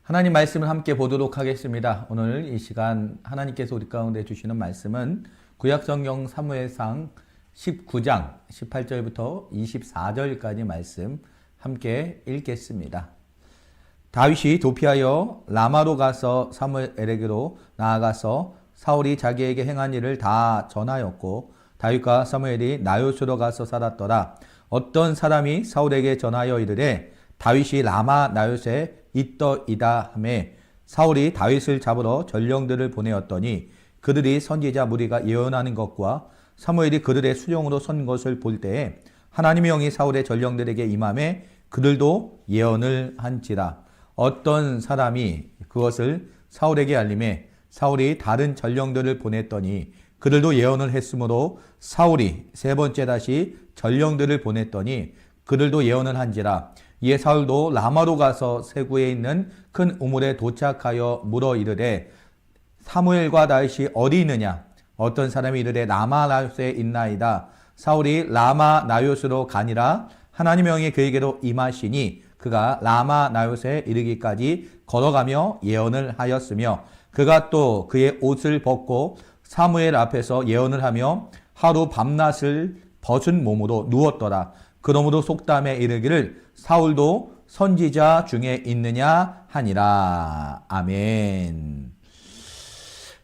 하나님 말씀을 함께 보도록 하겠습니다. 오늘 이 시간 하나님께서 우리 가운데 주시는 말씀은 구약성경 사무엘상 19장 18절부터 24절까지 말씀 함께 읽겠습니다. 다윗이 도피하여 라마로 가서 사무엘에게로 나아가서 사울이 자기에게 행한 일을 다 전하였고 다윗과 사무엘이 나요스로 가서 살았더라. 어떤 사람이 사울에게 전하여 이르되 다윗이 라마 나요스에 있더이다 하매 사울이 다윗을 잡으러 전령들을 보내었더니 그들이 선지자 무리가 예언하는 것과 사무엘이 그들의 수령으로 선 것을 볼 때에 하나님의 영이 사울의 전령들에게 임하매 그들도 예언을 한지라. 어떤 사람이 그것을 사울에게 알림해 사울이 다른 전령들을 보냈더니 그들도 예언을 했으므로 사울이 세 번째 다시 전령들을 보냈더니 그들도 예언을 한지라. 이에 사울도 라마로 가서 세구에 있는 큰 우물에 도착하여 물어 이르되 사무엘과 다윗이 어디 있느냐? 어떤 사람이 이르되 라마 나요스에 있나이다. 사울이 라마 나요스로 가니라. 하나님의 영이 그에게로 임하시니 그가 라마 나요스에 이르기까지 걸어가며 예언을 하였으며 그가 또 그의 옷을 벗고 사무엘 앞에서 예언을 하며 하루 밤낮을 벗은 몸으로 누웠더라. 그러므로 속담에 이르기를 사울도 선지자 중에 있느냐 하니라. 아멘.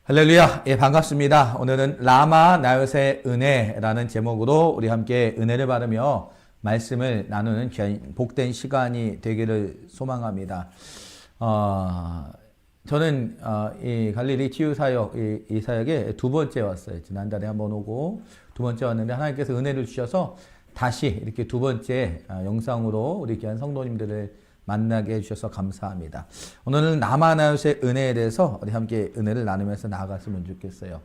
할렐루야. 예, 반갑습니다. 오늘은 라마 나요스의 은혜라는 제목으로 우리 함께 은혜를 받으며 말씀을 나누는 복된 시간이 되기를 소망합니다. 저는 이 갈릴리 치유사역 이 사역에 두 번째 왔어요. 지난달에 한번 오고 두 번째 왔는데 하나님께서 은혜를 주셔서 다시 이렇게 두 번째 영상으로 우리 귀한 성도님들을 만나게 해주셔서 감사합니다. 오늘은 라마 나요스의 은혜에 대해서 우리 함께 은혜를 나누면서 나아갔으면 좋겠어요.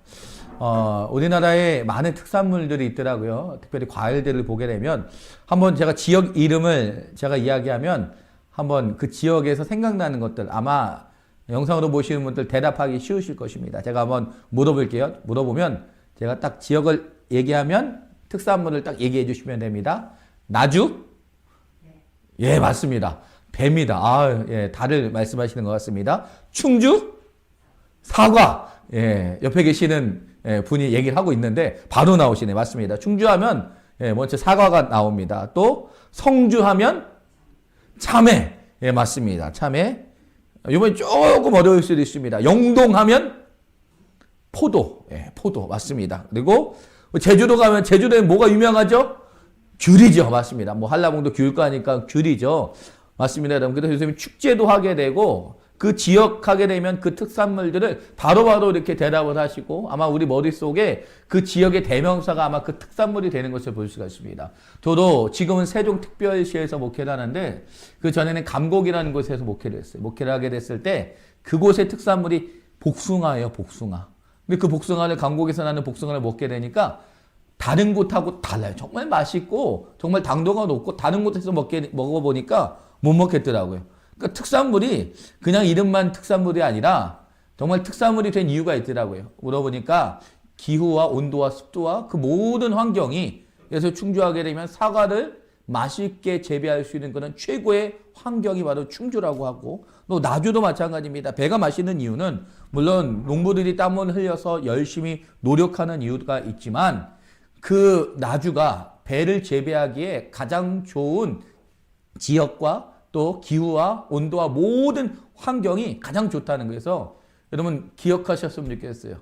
우리나라에 많은 특산물들이 있더라고요. 특별히 과일들을 보게 되면 한번 제가 지역 이름을 제가 이야기하면 한번 그 지역에서 생각나는 것들 아마 영상으로 보시는 분들 대답하기 쉬우실 것입니다. 제가 한번 물어볼게요. 물어보면 제가 딱 지역을 얘기하면 특산물을 딱 얘기해 주시면 됩니다. 나주? 예, 맞습니다. 배입니다. 예, 다들 말씀하시는 것 같습니다. 충주? 사과. 예, 옆에 계시는 분이 얘기를 하고 있는데 바로 나오시네. 맞습니다. 충주하면 먼저 사과가 나옵니다. 또 성주하면 참외. 예, 맞습니다. 참외. 이번에 조금 어려울 수도 있습니다. 영동하면 포도. 예, 포도. 맞습니다. 그리고 제주도 가면 제주도에 뭐가 유명하죠? 귤이죠. 맞습니다. 뭐 한라봉도 귤가니까 귤이죠. 맞습니다. 여러분. 그래서 요즘 축제도 하게 되고 그 지역 하게 되면 그 특산물들을 바로바로 이렇게 대답을 하시고 아마 우리 머릿속에 그 지역의 대명사가 아마 그 특산물이 되는 것을 볼 수가 있습니다. 저도 지금은 세종특별시에서 목회를 하는데 그 전에는 감곡이라는 곳에서 목회를 했어요. 목회를 하게 됐을 때 그곳의 특산물이 복숭아예요. 복숭아. 근데 그 복숭아를 감곡에서 나는 복숭아를 먹게 되니까 다른 곳하고 달라요. 정말 맛있고 정말 당도가 높고 다른 곳에서 먹어보니까 못 먹겠더라고요. 그러니까 특산물이 그냥 이름만 특산물이 아니라 정말 특산물이 된 이유가 있더라고요. 물어보니까 기후와 온도와 습도와 그 모든 환경이 그래서 충주하게 되면 사과를 맛있게 재배할 수 있는 그런 최고의 환경이 바로 충주라고 하고 또 나주도 마찬가지입니다. 배가 맛있는 이유는 물론 농부들이 땀을 흘려서 열심히 노력하는 이유가 있지만 그 나주가 배를 재배하기에 가장 좋은 지역과 또 기후와 온도와 모든 환경이 가장 좋다는 거에서 여러분 기억하셨으면 좋겠어요.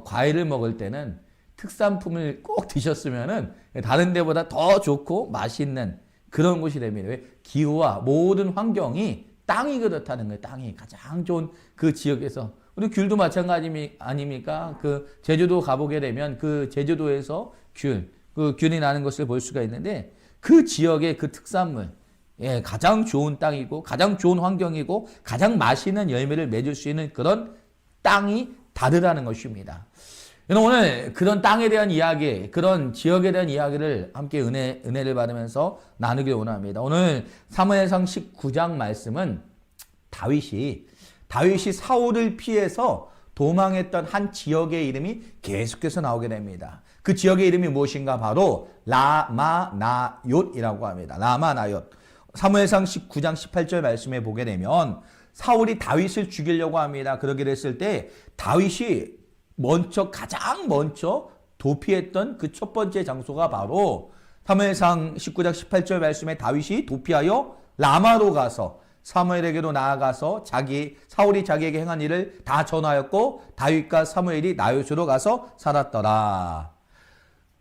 과일을 먹을 때는 특산품을 꼭 드셨으면은 다른 데보다 더 좋고 맛있는 그런 곳이 됩니다. 왜? 기후와 모든 환경이 땅이 그렇다는 거예요. 땅이 가장 좋은 그 지역에서. 우리 귤도 마찬가지 아닙니까? 그 제주도 가보게 되면 그 제주도에서 그 귤이 나는 것을 볼 수가 있는데 그 지역의 그 특산물, 예, 가장 좋은 땅이고 가장 좋은 환경이고 가장 맛있는 열매를 맺을 수 있는 그런 땅이 다르다는 것입니다. 오늘 그런 땅에 대한 이야기, 그런 지역에 대한 이야기를 함께 은혜를 받으면서 나누길 원합니다. 오늘 사무엘상 19장 말씀은 다윗이 사울을 피해서 도망했던 한 지역의 이름이 계속해서 나오게 됩니다. 그 지역의 이름이 무엇인가? 바로 라마나옅이라고 합니다. 라마나옅. 사무엘상 19장 18절 말씀에 보게 되면 사울이 다윗을 죽이려고 합니다. 그러게 됐을 때 다윗이 가장 먼저 도피했던 그 첫 번째 장소가 바로 사무엘상 19장 18절 말씀에 다윗이 도피하여 라마로 가서 사무엘에게로 나아가서 사울이 자기에게 행한 일을 다 전하였고 다윗과 사무엘이 나요스로 가서 살았더라.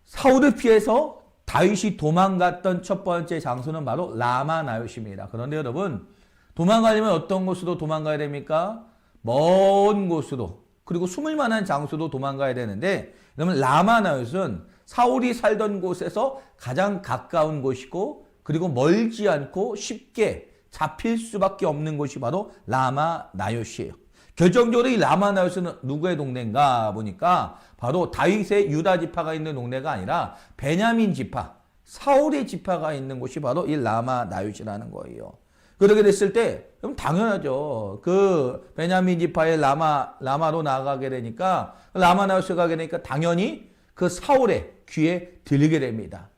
사울을 피해서 다윗이 도망갔던 첫 번째 장소는 바로 라마 나요스입니다. 그런데 여러분, 도망가려면 어떤 곳으로 도망가야 됩니까? 먼 곳으로, 그리고 숨을 만한 장소로 도망가야 되는데, 그러면 라마 나요스는 사울이 살던 곳에서 가장 가까운 곳이고, 그리고 멀지 않고 쉽게 잡힐 수밖에 없는 곳이 바로 라마 나요스예요. 결정적으로 이 라마 나요스는 누구의 동네인가 보니까 바로 다윗의 유다 지파가 있는 동네가 아니라 베냐민 지파, 사울의 지파가 있는 곳이 바로 이 라마 나요스라는 거예요. 그렇게 됐을 때 그럼 당연하죠. 그 베냐민 지파의 라마로 나아가게 되니까, 라마 나요스가 가게 되니까 당연히 그 사울의 귀에 들리게 됩니다.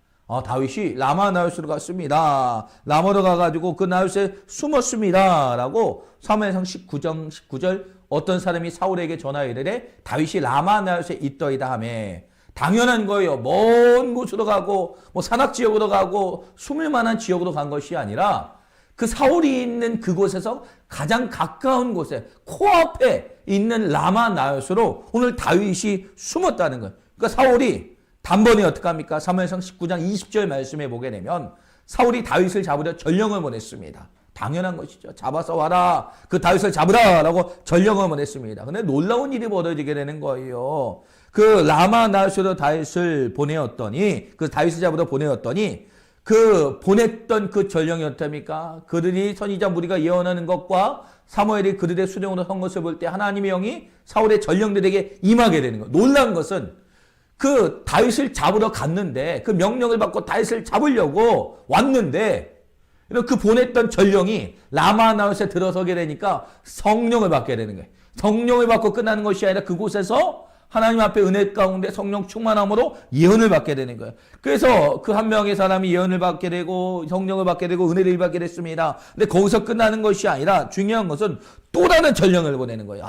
다윗이 라마 나요스로 갔습니다. 라마로 가가지고 그 나요스에 숨었습니다. 라고 사무엘상 19장 19절 어떤 사람이 사울에게 전하여 이르되 다윗이 라마 나요스에 있더이다 하며, 당연한 거예요. 먼 곳으로 가고 산악 지역으로 가고 숨을 만한 지역으로 간 것이 아니라 그 사울이 있는 그곳에서 가장 가까운 곳에 코앞에 있는 라마 나요스로 오늘 다윗이 숨었다는 거예요. 그러니까 사울이 단번에 어떻게 합니까? 사무엘상 19장 20절 말씀에 보게 되면 사울이 다윗을 잡으려 전령을 보냈습니다. 당연한 것이죠. 잡아서 와라. 그 다윗을 잡으라. 라고 전령을 보냈습니다. 근데 놀라운 일이 벌어지게 되는 거예요. 그 라마 나요스로 다윗을 보내었더니, 그 다윗을 잡으러 보내었더니, 그 보냈던 그 전령이 어떻습니까? 그들이 선지자 무리가 예언하는 것과 사무엘이 그들의 수령으로 선 것을 볼 때 하나님의 영이 사울의 전령들에게 임하게 되는 거예요. 놀라운 것은 그 다윗을 잡으러 갔는데, 그 명령을 받고 다윗을 잡으려고 왔는데, 그 보냈던 전령이 라마 나요스에 들어서게 되니까 성령을 받게 되는 거예요. 성령을 받고 끝나는 것이 아니라 그곳에서 하나님 앞에 은혜 가운데 성령 충만함으로 예언을 받게 되는 거예요. 그래서 그 한 명의 사람이 예언을 받게 되고 성령을 받게 되고 은혜를 받게 됐습니다. 근데 거기서 끝나는 것이 아니라 중요한 것은 또 다른 전령을 보내는 거예요.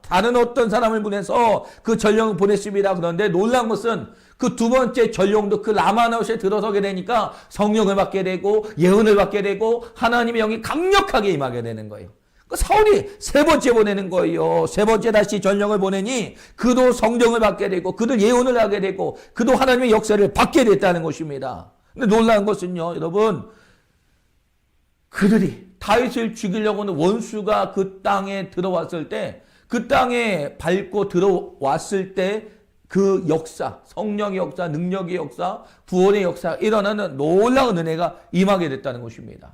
다른 어떤 사람을 보내서 그 전령을 보냈습니다. 그런데 놀라운 것은 그 두 번째 전령도 그 라마 나요스에 들어서게 되니까 성령을 받게 되고 예언을 받게 되고 하나님의 영이 강력하게 임하게 되는 거예요. 사울이 세 번째 보내는 거예요. 세 번째 다시 전령을 보내니 그도 성령을 받게 되고 그도 예언을 하게 되고 그도 하나님의 역사를 받게 됐다는 것입니다. 근데 놀라운 것은요, 여러분, 그들이 다윗을 죽이려고 하는 원수가 그 땅에 들어왔을 때, 그 땅에 밟고 들어왔을 때 그 역사, 성령의 역사, 능력의 역사, 구원의 역사, 일어나는 놀라운 은혜가 임하게 됐다는 것입니다.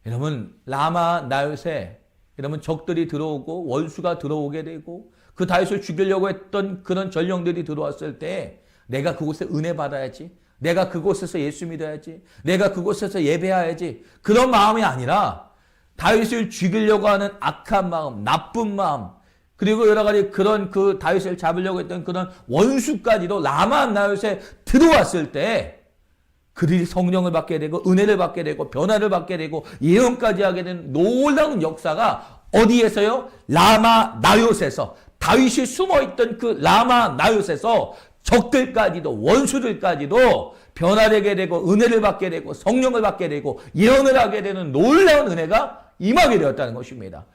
여러분, 라마 나요스에 여러분 적들이 들어오고 원수가 들어오게 되고 그 다윗을 죽이려고 했던 그런 전령들이 들어왔을 때 내가 그곳에 은혜 받아야지, 내가 그곳에서 예수 믿어야지, 내가 그곳에서 예배해야지, 그런 마음이 아니라 다윗을 죽이려고 하는 악한 마음, 나쁜 마음, 그리고 여러 가지 그런 그 다윗을 잡으려고 했던 그런 원수까지도 라마 나요스에 들어왔을 때 그들이 성령을 받게 되고 은혜를 받게 되고 변화를 받게 되고 예언까지 하게 된 놀라운 역사가 어디에서요? 라마 나요스에서, 다윗이 숨어있던 그 라마 나요스에서 적들까지도 원수들까지도 변화되게 되고 은혜를 받게 되고 성령을 받게 되고 예언을 하게 되는 놀라운 은혜가 임하게 되었다는 것입니다.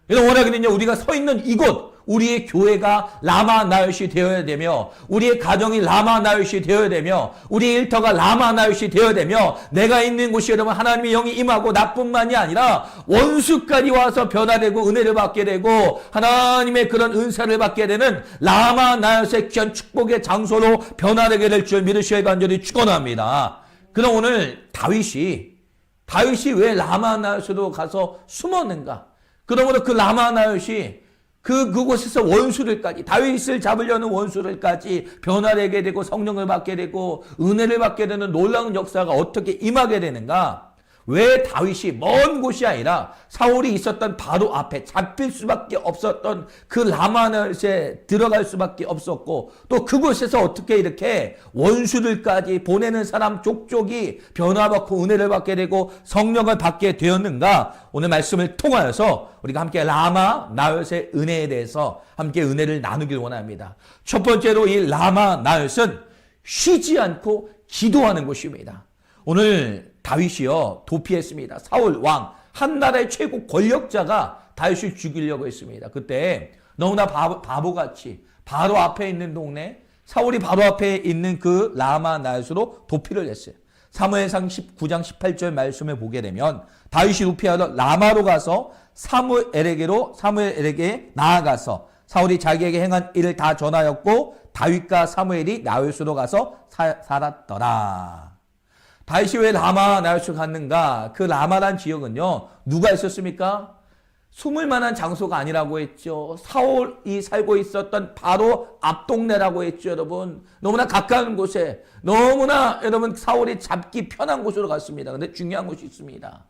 여러분, 원하기는요, 우리가 서 있는 이곳, 우리의 교회가 라마 나요스 되어야 되며, 우리의 가정이 라마 나요스 되어야 되며, 우리의 일터가 라마 나요스 되어야 되며, 내가 있는 곳이 여러분 하나님의 영이 임하고 나뿐만이 아니라 원수까지 와서 변화되고 은혜를 받게 되고 하나님의 그런 은사를 받게 되는 라마 나요스의 귀한 축복의 장소로 변화되게 될 줄 믿으셔야 간절히 축원합니다. 그럼 오늘 다윗이 왜 라마 나요스로 가서 숨었는가? 그러므로 그 라마 나요스이 그곳에서 원수들까지, 다윗을 잡으려는 원수들까지 변화되게 되고 성령을 받게 되고 은혜를 받게 되는 놀라운 역사가 어떻게 임하게 되는가? 왜 다윗이 먼 곳이 아니라 사울이 있었던 바로 앞에 잡힐 수밖에 없었던 그 라마나에 들어갈 수밖에 없었고, 또 그곳에서 어떻게 이렇게 원수들까지 보내는 사람 족족이 변화받고 은혜를 받게 되고 성령을 받게 되었는가? 오늘 말씀을 통하여서 우리가 함께 라마 나엿의 은혜에 대해서 함께 은혜를 나누길 원합니다. 첫 번째로 이 라마 나엿은 쉬지 않고 기도하는 곳입니다. 오늘 다윗이요 도피했습니다. 사울 왕, 한 나라의 최고 권력자가 다윗을 죽이려고 했습니다. 그때 너무나 바보같이 바로 앞에 있는 동네, 사울이 바로 앞에 있는 그 라마 나엿으로 도피를 했어요. 사무엘상 19장 18절 말씀을 보게 되면 다윗이 도피하러 라마로 가서 사무엘에게 나아가서 사울이 자기에게 행한 일을 다 전하였고 다윗과 사무엘이 나엿으로 가서 살았더라. 다윗이 왜 라마 나엿을 갔는가? 그 라마란 지역은요, 누가 있었습니까? 숨을 만한 장소가 아니라고 했죠. 사울이 살고 있었던 바로 앞 동네라고 했죠, 여러분. 너무나 가까운 곳에, 너무나 여러분 사울이 잡기 편한 곳으로 갔습니다. 근데 중요한 곳이 있습니다.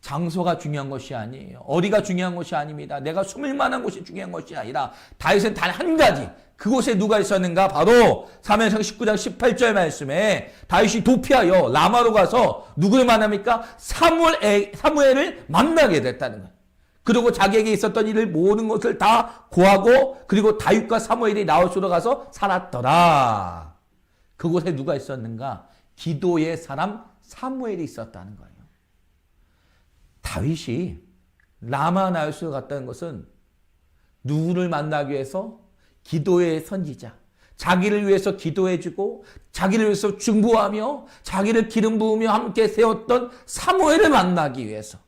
장소가 중요한 것이 아니에요. 어디가 중요한 것이 아닙니다. 내가 숨을 만한 곳이 중요한 것이 아니라 다윗은 단 한 가지, 그곳에 누가 있었는가? 바로 사무엘상 19장 18절 말씀에 다윗이 도피하여 라마로 가서 누구를 만납니까? 사무엘을 만나게 됐다는 거예요. 그리고 자기에게 있었던 일을 모든 것을 다 고하고, 그리고 다윗과 사무엘이 나옷으로 가서 살았더라. 그곳에 누가 있었는가? 기도의 사람 사무엘이 있었다는 거예요. 다윗이 라마 나엿으로 갔다는 것은 누구를 만나기 위해서? 기도의 선지자, 자기를 위해서 기도해주고 자기를 위해서 중보하며 자기를 기름 부으며 함께 세웠던 사무엘을 만나기 위해서.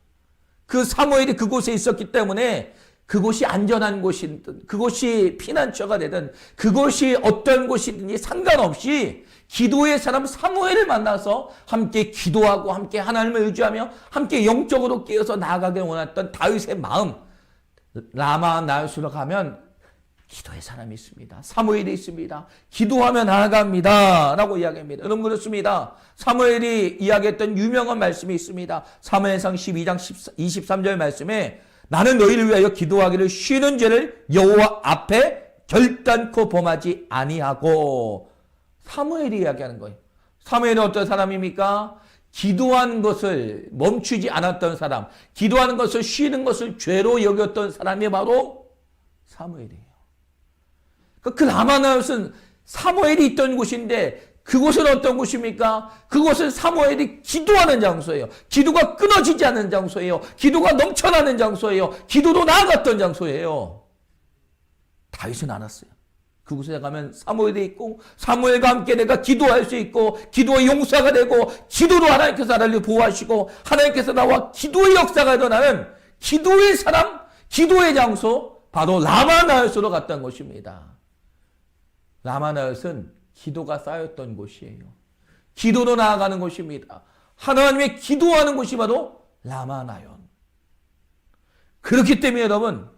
그 사무엘이 그곳에 있었기 때문에 그곳이 안전한 곳이든 그곳이 피난처가 되든 그곳이 어떤 곳이든지 상관없이 기도의 사람 사무엘을 만나서 함께 기도하고 함께 하나님을 의지하며 함께 영적으로 깨어서 나아가길 원했던 다윗의 마음. 라마 나엿으로 가면 기도의 사람이 있습니다. 사무엘이 있습니다. 기도하며 나아갑니다 라고 이야기합니다. 여러분 그렇습니다. 사무엘이 이야기했던 유명한 말씀이 있습니다. 사무엘상 12장 23절 말씀에 나는 너희를 위하여 기도하기를 쉬는 죄를 여호와 앞에 결단코 범하지 아니하고. 사무엘이 이야기하는 거예요. 사무엘은 어떤 사람입니까? 기도하는 것을 멈추지 않았던 사람, 기도하는 것을 쉬는 것을 죄로 여겼던 사람이 바로 사무엘이에요. 그 라마 나엿은 사무엘이 있던 곳인데 그곳은 어떤 곳입니까? 그곳은 사무엘이 기도하는 장소예요. 기도가 끊어지지 않는 장소예요. 기도가 넘쳐나는 장소예요. 기도로 나아갔던 장소예요. 다윗은 알았어요. 그곳에 가면 사무엘이 있고 사무엘과 함께 내가 기도할 수 있고 기도의 용사가 되고 기도로 하나님께서 나를 보호하시고 하나님께서 나와 기도의 역사가 일어나는 기도의 사람, 기도의 장소, 바로 라마 나엿으로 갔던 곳입니다. 라마 나엿은 기도가 쌓였던 곳이에요. 기도로 나아가는 곳입니다. 하나님의 기도하는 곳이 바로 라마 나엿. 그렇기 때문에 여러분,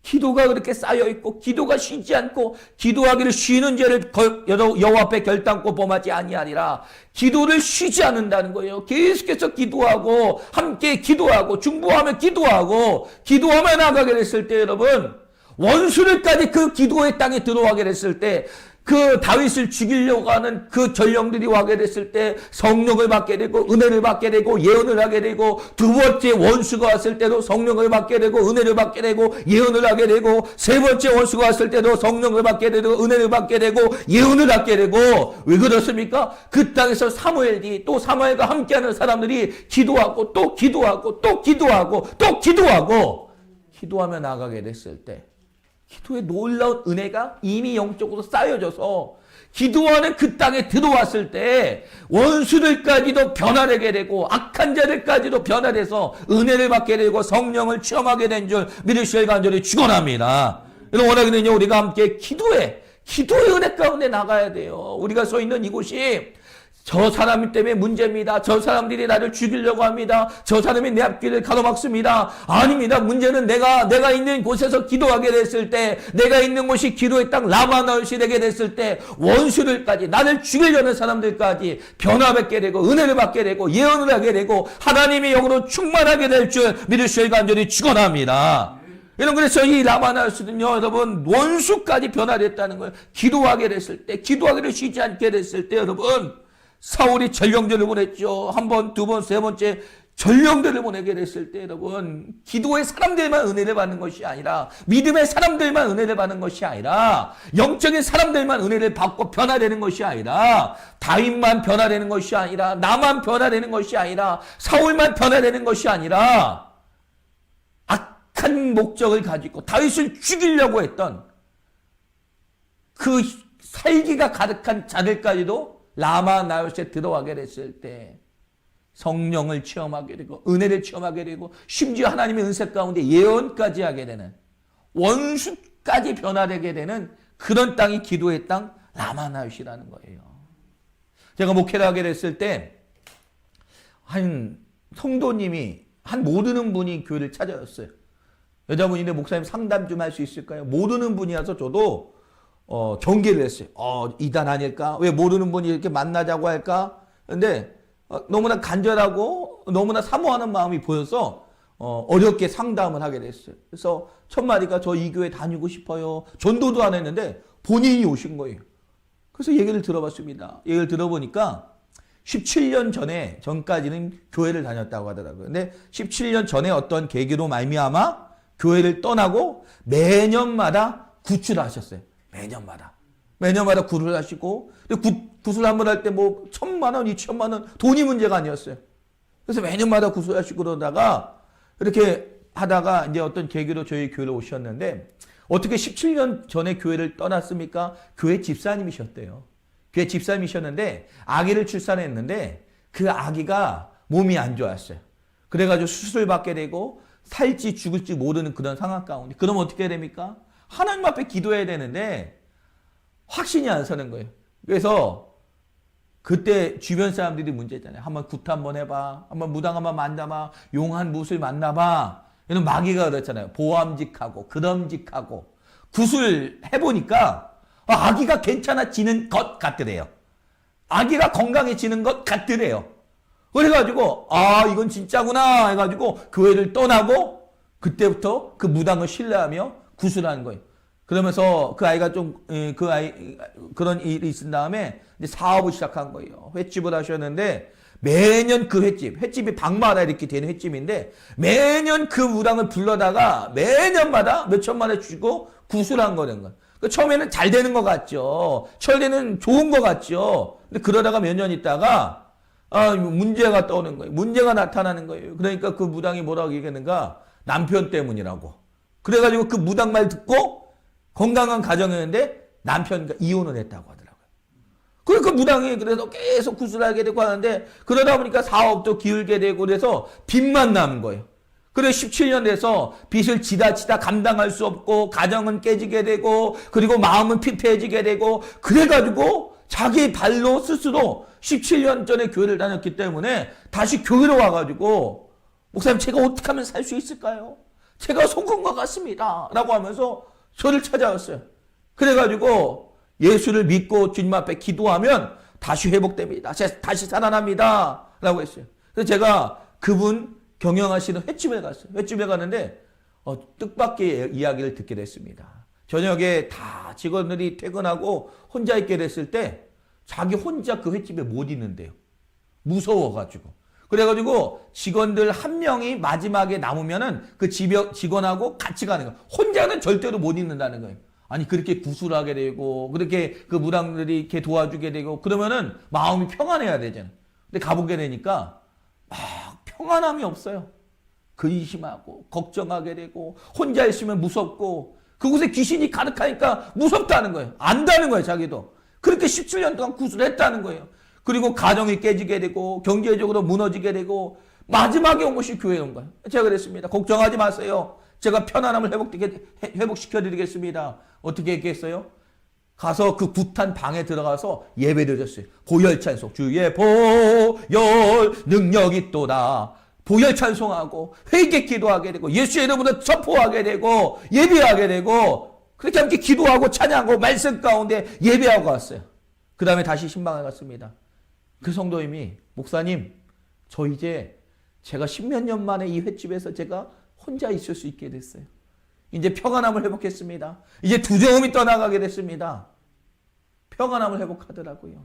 기도가 그렇게 쌓여있고 기도가 쉬지 않고 기도하기를 쉬는 죄를 여호와 앞에 결단코 범하지 아니하리라. 기도를 쉬지 않는다는 거예요. 계속해서 기도하고 함께 기도하고 중보하며 기도하고 기도하며 나가게 됐을 때 여러분, 원수들까지 그 기도의 땅에 들어가게 됐을 때, 그 다윗을 죽이려고 하는 그 전령들이 와게 됐을 때 성령을 받게 되고 은혜를 받게 되고 예언을 하게 되고, 두 번째 원수가 왔을 때도 성령을 받게 되고 은혜를 받게 되고 예언을 하게 되고, 세 번째 원수가 왔을 때도 성령을 받게 되고 은혜를 받게 되고 예언을 하게 되고. 왜 그렇습니까? 그 땅에서 사무엘이, 또 사무엘과 함께하는 사람들이 기도하고 또 기도하고 또 기도하고 또 기도하고 기도하며 나아가게 됐을 때 기도의 놀라운 은혜가 이미 영적으로 쌓여져서 기도하는 그 땅에 들어왔을 때 원수들까지도 변화되게 되고 악한 자들까지도 변화돼서 은혜를 받게 되고 성령을 체험하게 된 줄 믿으실 간절히 축원합니다. 여러분 원하기는요, 우리가 함께 기도의 은혜 가운데 나가야 돼요. 우리가 서 있는 이곳이 저 사람 때문에 문제입니다. 저 사람들이 나를 죽이려고 합니다. 저 사람이 내 앞길을 가로막습니다. 아닙니다. 문제는 내가 있는 곳에서 기도하게 됐을 때, 내가 있는 곳이 기도의 땅 라마나웃이 되게 됐을 때, 원수들까지, 나를 죽이려는 사람들까지 변화받게 되고, 은혜를 받게 되고, 예언을 하게 되고, 하나님의 영으로 충만하게 될 줄 믿을 수 있게 간절히 축원합니다. 여러분, 그래서 이 라마나웃은요, 여러분, 원수까지 변화됐다는 거예요. 기도하게 됐을 때, 기도하기를 쉬지 않게 됐을 때, 여러분, 사울이 전령들을 보냈죠. 한 번, 두 번, 세 번째 전령들을 보내게 됐을 때 여러분, 기도의 사람들만 은혜를 받는 것이 아니라, 믿음의 사람들만 은혜를 받는 것이 아니라, 영적인 사람들만 은혜를 받고 변화되는 것이 아니라, 다윗만 변화되는 것이 아니라, 나만 변화되는 것이 아니라, 사울만 변화되는 것이 아니라, 악한 목적을 가지고 다윗을 죽이려고 했던 그 살기가 가득한 자들까지도 라마나웃에 들어가게 됐을 때 성령을 체험하게 되고 은혜를 체험하게 되고 심지어 하나님의 은혜 가운데 예언까지 하게 되는, 원수까지 변화되게 되는 그런 땅이 기도의 땅 라마나웃이라는 거예요. 제가 목회를 하게 됐을 때 한 성도님이, 한 모르는 분이 교회를 찾아왔어요. 여자분인데 목사님 상담 좀 할 수 있을까요? 모르는 분이라서 저도 경계를 했어요. 이단 아닐까? 왜 모르는 분이 이렇게 만나자고 할까? 근데 너무나 간절하고 너무나 사모하는 마음이 보여서 어렵게 상담을 하게 됐어요. 그래서 첫 마디가 저 이 교회 다니고 싶어요. 전도도 안 했는데 본인이 오신 거예요. 그래서 얘기를 들어봤습니다. 얘기를 들어보니까 17년 전까지는 교회를 다녔다고 하더라고요. 근데 17년 전에 어떤 계기로 말미암아 교회를 떠나고 매년마다 구출을 하셨어요. 매년마다 구를 하시고, 구술 한 번 할 때 뭐 1,000만 원, 2,000만 원 돈이 문제가 아니었어요. 그래서 매년마다 구술하시고 그러다가 이렇게 하다가 이제 어떤 계기로 저희 교회를 오셨는데, 어떻게 17년 전에 교회를 떠났습니까? 교회 집사님이셨대요. 교회 집사님이셨는데 아기를 출산했는데 그 아기가 몸이 안 좋았어요. 그래가지고 수술 받게 되고 살지 죽을지 모르는 그런 상황 가운데, 그럼 어떻게 됩니까? 하나님 앞에 기도해야 되는데 확신이 안 서는 거예요. 그래서 그때 주변 사람들이 문제잖아요. 한번 구타 한번 해봐. 한번 무당 한번 만나봐. 용한 무술 만나봐. 이런 마귀가 그렇잖아요. 보암직하고 그럼직하고. 구술 해보니까 아기가 괜찮아지는 것 같더래요. 아기가 건강해지는 것 같더래요. 그래가지고 이건 진짜구나 해가지고 교회를 떠나고 그때부터 그 무당을 신뢰하며 구술하는 거예요. 그러면서 그 아이가 그런 일이 있은 다음에 이제 사업을 시작한 거예요. 횟집을 하셨는데 매년 그 횟집이 방마다 이렇게 되는 횟집인데 매년 그 무당을 불러다가 매년마다 몇 천만 원 주고 구술한 거는 거예요. 처음에는 잘 되는 것 같죠. 처음에는 좋은 것 같죠. 근데 그러다가 몇 년 있다가 문제가 떠오는 거예요. 문제가 나타나는 거예요. 그러니까 그 무당이 뭐라고 얘기하는가? 남편 때문이라고. 그래가지고 그 무당 말 듣고 건강한 가정이었는데 남편과 이혼을 했다고 하더라고요. 그러니까 무당이 그래서 계속 구술하게 되고 하는데 그러다 보니까 사업도 기울게 되고 그래서 빚만 남은 거예요. 그래 17년 돼서 빚을 지다 감당할 수 없고 가정은 깨지게 되고 그리고 마음은 피폐해지게 되고 그래가지고 자기 발로 스스로 17년 전에 교회를 다녔기 때문에 다시 교회로 와가지고 목사님 제가 어떻게 하면 살 수 있을까요? 제가 속은 것 같습니다. 라고 하면서 저를 찾아왔어요. 그래가지고 예수를 믿고 주님 앞에 기도하면 다시 회복됩니다. 다시 살아납니다. 라고 했어요. 그래서 제가 그분 경영하시는 횟집에 갔어요. 횟집에 갔는데 뜻밖의 이야기를 듣게 됐습니다. 저녁에 다 직원들이 퇴근하고 혼자 있게 됐을 때 자기 혼자 그 횟집에 못 있는데요. 무서워가지고. 그래가지고 직원들 한 명이 마지막에 남으면은 그 직원하고 같이 가는 거예요. 혼자는 절대로 못 있는다는 거예요. 아니 그렇게 구술하게 되고 그렇게 그 무당들이 이렇게 도와주게 되고 그러면은 마음이 평안해야 되잖아요. 근데 가보게 되니까 막 평안함이 없어요. 근심하고 걱정하게 되고 혼자 있으면 무섭고 그곳에 귀신이 가득하니까 무섭다는 거예요. 안다는 거예요. 자기도. 그렇게 17년 동안 구술했다는 거예요. 그리고 가정이 깨지게 되고 경제적으로 무너지게 되고 마지막에 온 것이 교회에 온 거예요. 제가 그랬습니다. 걱정하지 마세요. 제가 편안함을 회복시켜드리겠습니다. 어떻게 했겠어요? 가서 그 굿한 방에 들어가서 예배를 드렸어요. 보혈 찬송. 주의 보혈 능력이 있도다. 보혈 찬송하고 회개 기도하게 되고 예수의 이름으로 선포하게 되고 예배하게 되고 그렇게 함께 기도하고 찬양하고 말씀 가운데 예배하고 왔어요. 그 다음에 다시 신방에 갔습니다. 그 성도님이 목사님 저 이제 제가 10몇 년 만에 이 횟집에서 제가 혼자 있을 수 있게 됐어요. 이제 평안함을 회복했습니다. 이제 두려움이 떠나가게 됐습니다. 평안함을 회복하더라고요.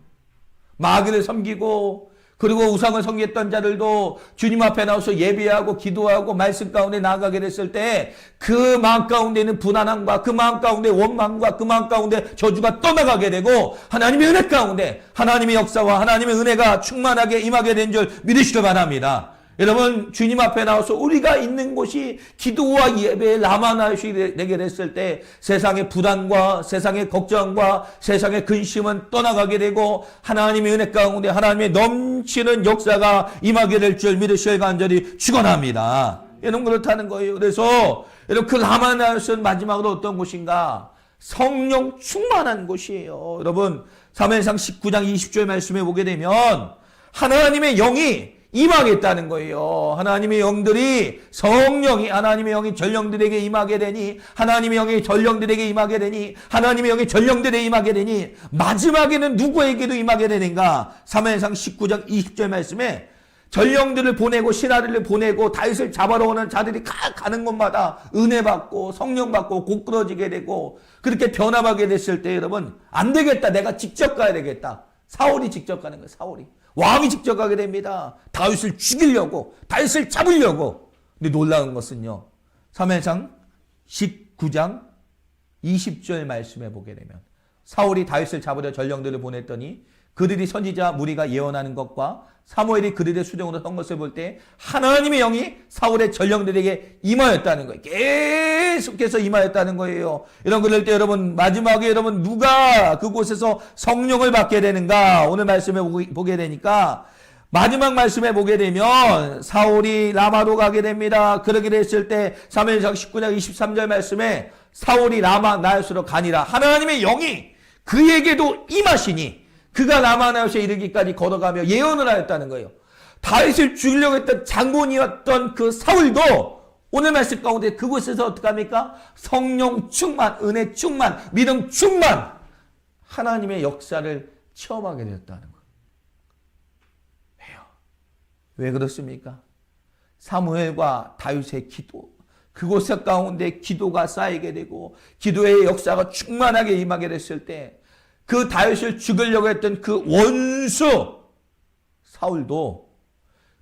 마귀를 섬기고 그리고 우상을 섬겼던 자들도 주님 앞에 나와서 예배하고 기도하고 말씀 가운데 나아가게 됐을 때 그 마음 가운데 있는 불안함과 그 마음 가운데 원망과 그 마음 가운데 저주가 떠나가게 되고 하나님의 은혜 가운데 하나님의 역사와 하나님의 은혜가 충만하게 임하게 된 줄 믿으시길 바랍니다. 여러분 주님 앞에 나와서 우리가 있는 곳이 기도와 예배의 라마나시 되게 됐을 때 세상의 부담과 세상의 걱정과 세상의 근심은 떠나가게 되고 하나님의 은혜 가운데 하나님의 넘치는 역사가 임하게 될 줄 믿으실 간절히 축원합니다. 여러분 그렇다는 거예요. 그래서 여러분 그 라마나시는 마지막으로 어떤 곳인가? 성령 충만한 곳이에요. 여러분 사무엘상 19장 20절 말씀에 보게 되면 하나님의 영이 임하겠다는 거예요. 하나님의 영들이 성령이 하나님의 영이 전령들에게 임하게 되니 하나님의 영이 전령들에게 임하게 되니 하나님의 영이 전령들에게 임하게 되니 마지막에는 누구에게도 임하게 되는가? 사무엘상 19장 20절 말씀에 전령들을 보내고 신하들을 보내고 다윗을 잡아러 오는 자들이 가는 곳마다 은혜 받고 성령 받고 고꾸러지게 되고 그렇게 변화하게 됐을 때 여러분 안 되겠다. 내가 직접 가야 되겠다. 사울이 직접 가는 거예요. 사울이. 왕이 직접 가게 됩니다. 다윗을 죽이려고 다윗을 잡으려고. 근데 놀라운 것은요. 사무엘상 19장 20절 말씀에 보게 되면 사울이 다윗을 잡으려 전령들을 보냈더니 그들이 선지자 무리가 예언하는 것과 사무엘이 그들의 수종으로 선 것을 볼 때 하나님의 영이 사울의 전령들에게 임하였다는 거예요. 계속해서 임하였다는 거예요. 이런 그럴 때 여러분 마지막에 여러분 누가 그곳에서 성령을 받게 되는가? 오늘 말씀에 보게 되니까 마지막 말씀에 보게 되면 사울이 라마로 가게 됩니다. 그러게 됐을 때 사무엘상 19장 23절 말씀에 사울이 라마 나요스로 가니라 하나님의 영이 그에게도 임하시니 그가 라마나요스에 이르기까지 걸어가며 예언을 하였다는 거예요. 다윗을 죽이려고 했던 장본이었던 그 사울도 오늘 말씀 가운데 그곳에서 어떡합니까? 성령 충만, 은혜 충만, 믿음 충만 하나님의 역사를 체험하게 되었다는 거예요. 왜요? 왜 그렇습니까? 사무엘과 다윗의 기도 그곳 가운데 기도가 쌓이게 되고 기도의 역사가 충만하게 임하게 됐을 때 그 다윗을 죽이려고 했던 그 원수 사울도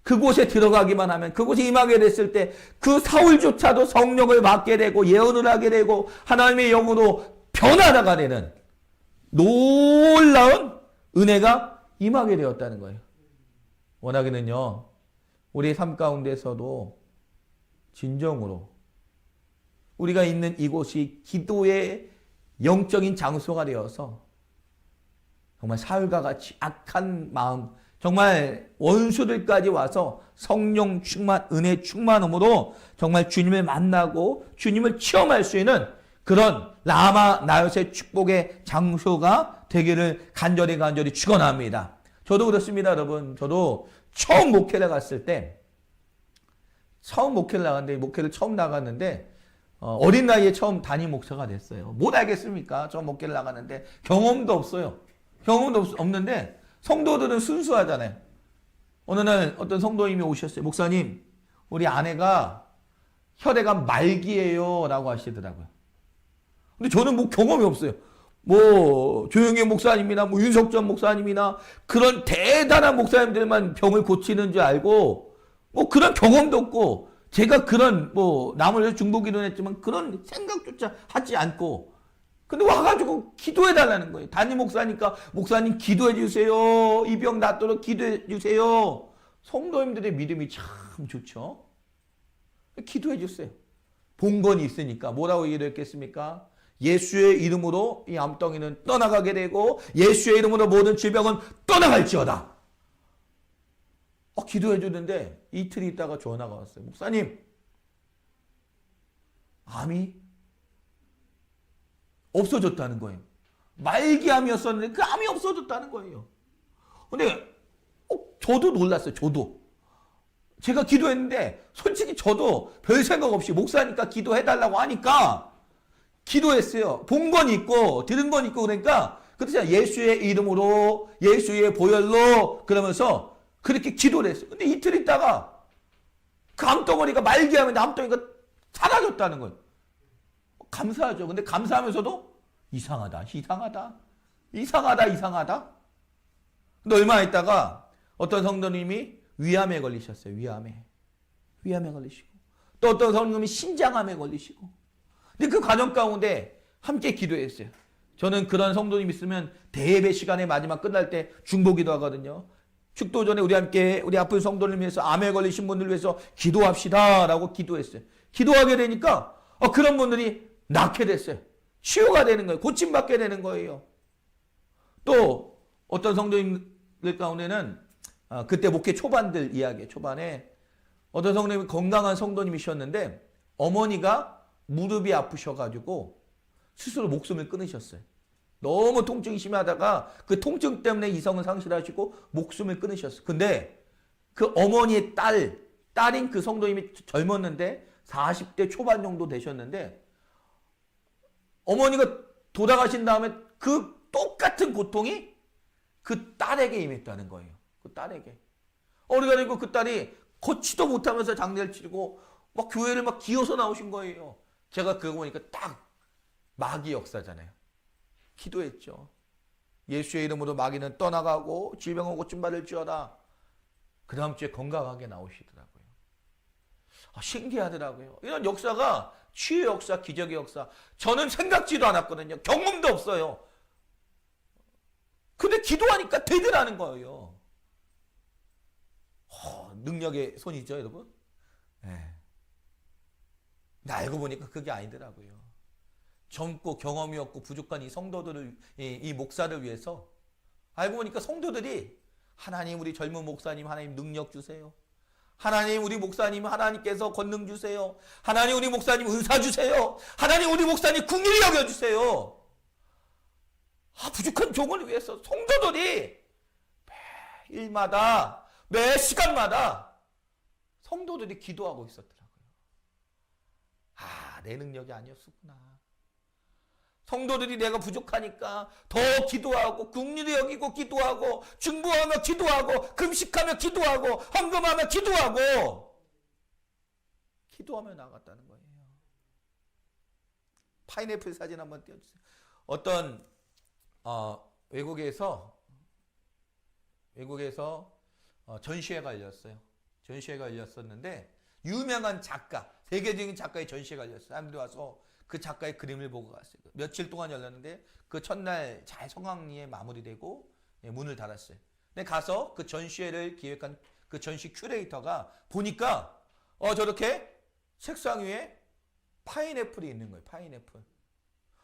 그곳에 들어가기만 하면 그곳에 임하게 됐을 때 그 사울조차도 성령을 받게 되고 예언을 하게 되고 하나님의 영으로 변화가 되는 놀라운 은혜가 임하게 되었다는 거예요. 원하기는요. 우리의 삶 가운데서도 진정으로 우리가 있는 이곳이 기도의 영적인 장소가 되어서 정말 사울과 같이 악한 마음 정말 원수들까지 와서 성령 충만, 은혜 충만함으로 정말 주님을 만나고 주님을 체험할 수 있는 그런 라마 나요스의 축복의 장소가 되기를 간절히 축원합니다. 저도 그렇습니다, 여러분. 저도 처음 목회를 갔을 때 목회를 처음 나갔는데 어린 나이에 처음 담임 목사가 됐어요. 못 알겠습니까? 처음 목회를 나갔는데 경험도 없어요. 경험도 없는데 성도들은 순수하잖아요. 어느 날 어떤 성도님이 오셨어요. 목사님, 우리 아내가 혈애가 말기예요 라고 하시더라고요. 근데 저는 뭐 경험이 없어요. 뭐 조영애 목사님이나 뭐 윤석전 목사님이나 그런 대단한 목사님들만 병을 고치는 줄 알고 뭐 그런 경험도 없고 제가 그런 뭐 남을 위해서 중보기도는 했지만 그런 생각조차 하지 않고 근데 와가지고 기도해달라는 거예요. 담임 목사니까 목사님 기도해 주세요. 이 병 낫도록 기도해 주세요. 성도님들의 믿음이 참 좋죠. 기도해 주세요. 봉건이 있으니까 뭐라고 기도했겠습니까? 예수의 이름으로 이 암덩이는 떠나가게 되고 예수의 이름으로 모든 질병은 떠나갈지어다. 기도해 주는데 이틀 있다가 전화가 왔어요. 목사님, 암이 없어졌다는 거예요. 말기암이었었는데 그 암이 없어졌다는 거예요. 근데 저도 놀랐어요. 저도. 제가 기도했는데 솔직히 저도 별 생각 없이 목사니까 기도해달라고 하니까 기도했어요. 본 건 있고 들은 건 있고 그러니까 그렇잖아요. 예수의 이름으로 예수의 보혈로 그러면서 그렇게 기도를 했어요. 근데 이틀 있다가 그 암덩어리가 말기암인데 암덩어리가 사라졌다는 거예요. 감사하죠. 근데 감사하면서도 이상하다. 근데 얼마 있다가 어떤 성도님이 위암에 걸리셨어요. 위암에 걸리시고 또 어떤 성도님이 신장암에 걸리시고 근데 그 과정 가운데 함께 기도했어요. 저는 그런 성도님 있으면 대예배 시간에 마지막 끝날 때 중보기도 하거든요. 축도 전에 우리 함께 우리 아픈 성도를 위해서 암에 걸리신 분들을 위해서 기도합시다 라고 기도했어요. 기도하게 되니까 그런 분들이 낫게 됐어요. 치유가 되는 거예요. 고침받게 되는 거예요. 또 어떤 성도님들 가운데는 그때 목회 초반들 이야기예요. 초반에 어떤 성도님이 건강한 성도님이셨는데 어머니가 무릎이 아프셔가지고 스스로 목숨을 끊으셨어요. 너무 통증이 심하다가 그 통증 때문에 이성을 상실하시고 목숨을 끊으셨어요. 근데 그 어머니의 딸인 그 성도님이 젊었는데 40대 초반 정도 되셨는데 어머니가 돌아가신 다음에 그 똑같은 고통이 그 딸에게 임했다는 거예요. 그 딸에게. 그래가지고 그 딸이 걷지도 못하면서 장례를 치르고 막 교회를 막 기어서 나오신 거예요. 제가 그거 보니까 딱 마귀 역사잖아요. 기도했죠. 예수의 이름으로 마귀는 떠나가고 질병은 고침 받을지어다. 그 다음 주에 건강하게 나오시더라고요. 신기하더라고요. 이런 역사가 치유 역사, 기적의 역사. 저는 생각지도 않았거든요. 경험도 없어요. 근데 기도하니까 되더라는 거예요. 능력의 손이죠, 여러분. 네. 근데 알고 보니까 그게 아니더라고요. 젊고 경험이 없고 부족한 이 성도들을, 이 목사를 위해서 알고 보니까 성도들이 하나님 우리 젊은 목사님 하나님 능력 주세요. 하나님 우리 목사님 하나님께서 권능 주세요. 하나님 우리 목사님 은사 주세요. 하나님 우리 목사님 긍휼히 여겨주세요. 부족한 종을 위해서 성도들이 매일마다 매 시간마다 성도들이 기도하고 있었더라고요. 내 능력이 아니었었구나. 성도들이 내가 부족하니까 더 기도하고 긍휼히 여기고 기도하고 중보하며 기도하고 금식하며 기도하고 헌금하며 기도하며 나갔다는 거예요. 파인애플 사진 한번 띄워주세요. 어떤 외국에서 전시회가 열렸어요. 전시회가 열렸었는데 유명한 작가, 세계적인 작가의 전시회가 열렸어요. 사람들이 와서 그 작가의 그림을 보고 갔어요. 며칠 동안 열렸는데 그 첫날 잘 성황리에 마무리되고 문을 닫았어요. 근데 가서 그 전시회를 기획한 그 전시 큐레이터가 보니까 저렇게 책상 위에 파인애플이 있는 거예요. 파인애플.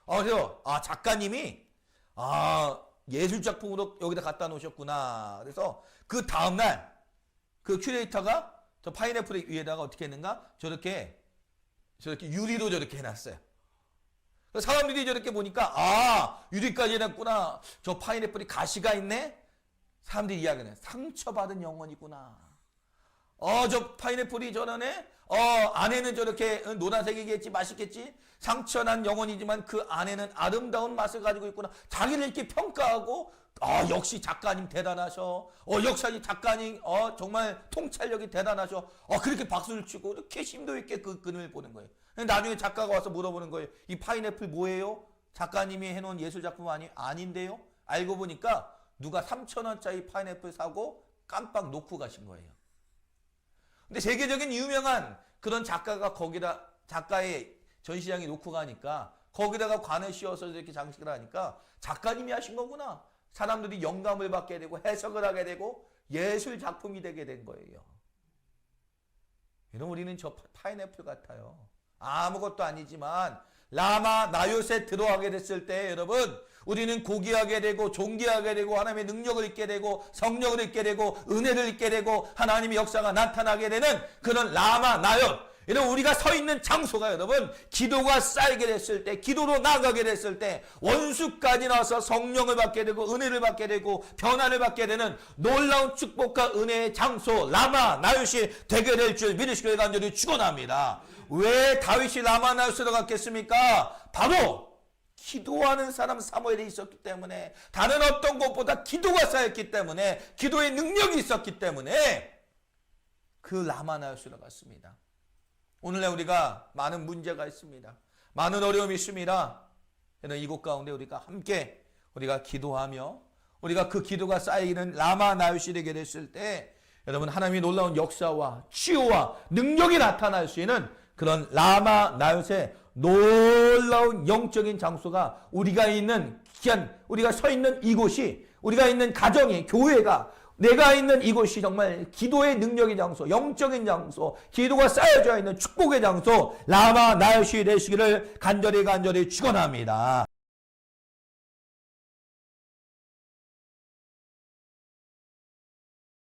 그래서 작가님이 예술작품으로 여기다 갖다 놓으셨구나. 그래서 그 다음날 그 큐레이터가 저 파인애플 위에다가 어떻게 했는가? 저렇게 유리로 저렇게 해놨어요. 사람들이 저렇게 보니까 유리까지 해놨구나. 저 파인애플이 가시가 있네. 사람들이 이야기하네. 상처받은 영혼이구나. 저 파인애플이 저러네. 안에는 저렇게 노란색이겠지, 맛있겠지. 상처난 영혼이지만 그 안에는 아름다운 맛을 가지고 있구나. 자기를 이렇게 평가하고 역시 작가님 대단하셔. 역시 작가님 정말 통찰력이 대단하셔. 그렇게 박수를 치고 이렇게 심도 있게 그 그림을 보는 거예요. 나중에 작가가 와서 물어보는 거예요. 이 파인애플 뭐예요? 작가님이 해놓은 예술작품 아닌데요? 알고 보니까 누가 3,000원짜리 파인애플 사고 깜빡 놓고 가신 거예요. 근데 세계적인 유명한 그런 작가가 거기다 작가의 전시장에 놓고 가니까 거기다가 관을 씌워서 이렇게 장식을 하니까 작가님이 하신 거구나. 사람들이 영감을 받게 되고 해석을 하게 되고 예술 작품이 되게 된 거예요. 여러분 우리는 저 파인애플 같아요. 아무것도 아니지만 라마 나요새 들어가게 됐을 때 여러분 우리는 고귀하게 되고 존귀하게 되고 하나님의 능력을 잊게 되고 성령을 잊게 되고 은혜를 잊게 되고 하나님의 역사가 나타나게 되는 그런 라마 나요 이런 우리가 서 있는 장소가 여러분 기도가 쌓이게 됐을 때, 기도로 나가게 됐을 때 원수까지 나와서 성령을 받게 되고 은혜를 받게 되고 변화를 받게 되는 놀라운 축복과 은혜의 장소 라마 나요시 되게 될 줄 믿으시길 간절히 축원합니다. 왜 다윗이 라마 나요시로 갔겠습니까? 바로 기도하는 사람 사무엘이 있었기 때문에, 다른 어떤 것보다 기도가 쌓였기 때문에, 기도의 능력이 있었기 때문에 그 라마 나요시로 갔습니다. 오늘날 우리가 많은 문제가 있습니다. 많은 어려움이 있습니다. 저는 이곳 가운데 우리가 함께 우리가 기도하며 우리가 그 기도가 쌓이는 라마 나요시 되게 됐을 때 여러분 하나님이 놀라운 역사와 치유와 능력이 나타날 수 있는 그런 라마 나요시의 놀라운 영적인 장소가 우리가 있는 귀한 우리가 서 있는 이곳이, 우리가 있는 가정이, 교회가, 내가 있는 이곳이 정말 기도의 능력의 장소, 영적인 장소, 기도가 쌓여져 있는 축복의 장소 라마 나요시 되시기를 간절히 축원합니다.